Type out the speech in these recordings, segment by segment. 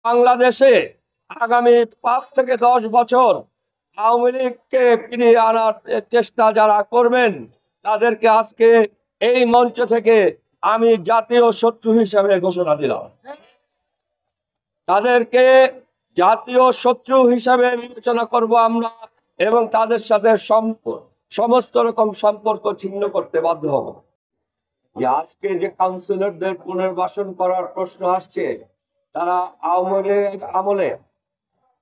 বাংলাদেশে আগামী 5 থেকে 10 বছর আওয়ামী লীগকে ফিরিয়ে আনার চেষ্টা যারা করবেন তাদেরকে আজকে এই মঞ্চ থেকে আমি জাতীয় শত্রু হিসেবে ঘোষণা দিলাম। তাদেরকে জাতীয় শত্রু হিসাবে বিবেচনা করব আমরা এবং তাদের সাথে সমস্ত রকম সম্পর্ক ছিন্ন করতে বাধ্য হব। যে আজকে যে কাউন্সিলরদের পুনর্বাসন করার প্রশ্ন আসছে, তারা আওয়ামী লীগ আমলে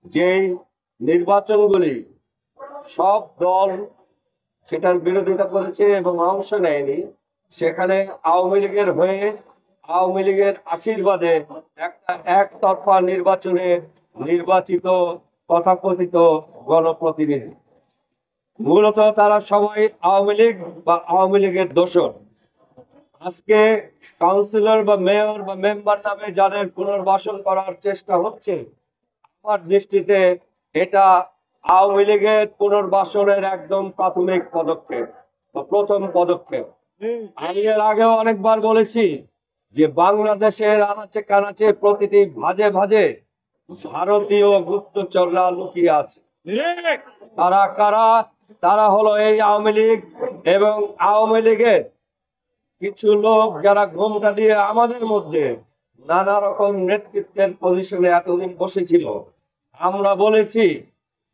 যেই নির্বাচনগুলি সব দল সেটার বিরোধিতা করেছে এবং অংশ নেয়নি, সেখানে আওয়ামী লীগের হয়ে আওয়ামী লীগের আশীর্বাদে একটা একতরফা নির্বাচনে নির্বাচিত তথাকথিত গণপ্রতিনিধি, মূলত তারা সবাই আওয়ামী লীগ বা আওয়ামী লীগের দোসর। আজকে কাউন্সিলর বা মেয়র বা মেম্বার নামে যাদের পুনর্বাসন করার চেষ্টা হচ্ছে, আমার দৃষ্টিতে এটা আওয়ামী লীগের পুনর্বাসনের একদম প্রাথমিক পদক্ষেপ বা প্রথম পদক্ষেপ। আমি এর আগেও অনেকবার বলেছি যে বাংলাদেশের আনাচে কানাচে প্রতিটি ভাজে ভাজে ভারতীয় গুপ্তচররা লুকিয়ে আছে। তারা কারা? তারা হলো এই আওয়ামী লীগ এবং আওয়ামী লীগের কিছু লোক যারা ঘোমটা দিয়ে আমাদের মধ্যে নানা রকম নেতৃত্বের পজিশনে এতদিন বসেছিল। আমরা বলেছি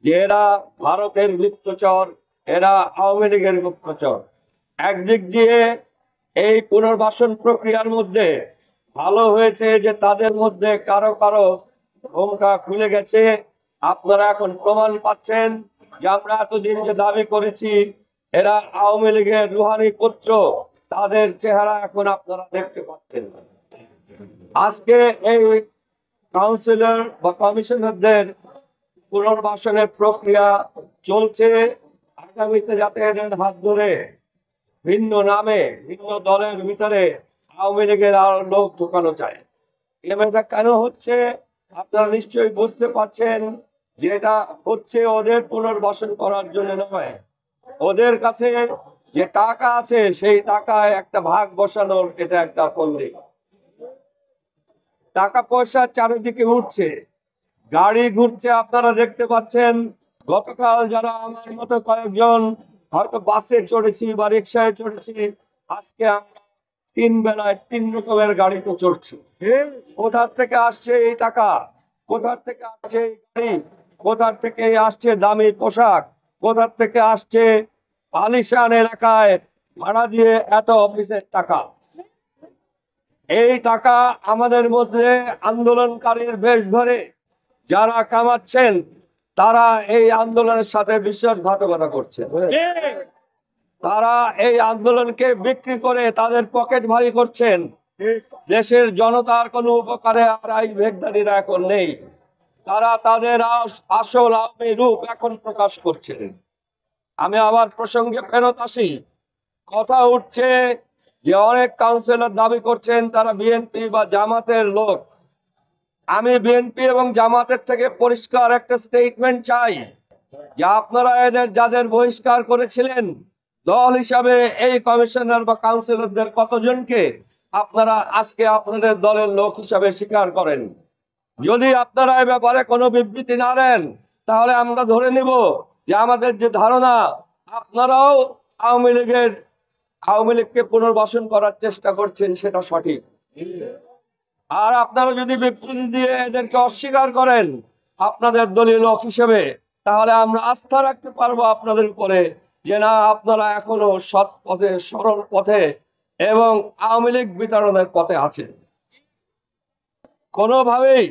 যে এরা ভারতের গুপ্তচর, এরা আওয়ামী লীগের গুপ্তচর। একদিক দিয়ে এই পুনর্বাসন প্রক্রিয়ার মধ্যে ভালো হয়েছে যে তাদের মধ্যে কারো কারো ঘোমটা খুলে গেছে। আপনারা এখন প্রমাণ পাচ্ছেন যে আমরা এতদিন যে দাবি করেছি এরা আওয়ামী লীগের রুহানি পুত্র, তাদের চেহারা এখন আপনারা দেখতে পাচ্ছেন। আজকে এই কাউন্সিলর বা কমিশনারদের পুনর্বাসনের প্রক্রিয়া চলছে। আগামীতে যাতে এদের হাত ধরে ভিন্ন নামে ভিন্ন দলের ভিতরে আওয়ামী লীগের আরো লোক ঢোকানো যায়। এটা কেন হচ্ছে আপনারা নিশ্চয়ই বুঝতে পারছেন যে এটা হচ্ছে ওদের পুনর্বাসন করার জন্য নয়। ওদের কাছে যে টাকা আছে সেই টাকায় একটা ভাগ বসানোর এটা একটা ফন্দি। টাকা পয়সা চারিদিকে উঠছে, গাড়ি ঘুরছে, আপনারা দেখতে পাচ্ছেন। গতকাল যারা আমার মতো কয়েকজন হয়তো বাসে চড়েছি বা রিক্সায় চড়েছি, আজকে আমরা 3 বেলায় 3 রকমের গাড়িতে চড়ছি। কোথা থেকে আসছে এই টাকা? কোথা থেকে আসছে এই গাড়ি? কোথা থেকে আসছে দামি পোশাক? কোথা থেকে আসছে আলিশান এলাকায় ভাড়া দিয়ে এত অফিসের টাকা? এই টাকা আমাদের মধ্যে আন্দোলনকারীর বেশ ধরে যারা কামাচ্ছেন, তারা এই আন্দোলনের সাথে বিশ্বাসঘাতকতা করছে। তারা এই আন্দোলনকে বিক্রি করে তাদের পকেট ভারী করছেন। দেশের জনতার কোনো উপকারে আর এই ভেগদারিরা এখন নেই। তারা তাদের আসল আওয়ামী রূপ এখন প্রকাশ করছেন। আমি আবার প্রসঙ্গে ফেরত আসি। কথা উঠছে যে অনেক কাউন্সিলর দাবি করছেন তারা বিএনপি বা জামাতের লোক। আমি বিএনপি এবং জামাতের থেকে পরিষ্কার একটা স্টেটমেন্ট চাই যে আপনারা এদের যাদের বহিষ্কার করেছিলেন দল হিসাবে এই কমিশনার বা কাউন্সিলরদের কতজনকে আপনারা আজকে আপনাদের দলের লোক হিসাবে স্বীকার করেন? যদি আপনারা এ ব্যাপারে কোনো বিবৃতি না দেন তাহলে আমরা ধরে নিব যে আমাদের যে ধারণা আপনারাও আওয়ামী লীগকে পুনর্বাসন করার চেষ্টা করছেন সেটা সঠিক। আর আপনারা যদি বিবৃতি দিয়ে এদেরকে অস্বীকার করেন আপনাদের দলীয় লোক হিসেবে, তাহলে আমরা আস্থা রাখতে পারবো আপনাদের উপরে যে না, আপনারা এখনো সৎ পথে, সরল পথে এবং আওয়ামী লীগ বিতরণের পথে আছেন। কোনোভাবেই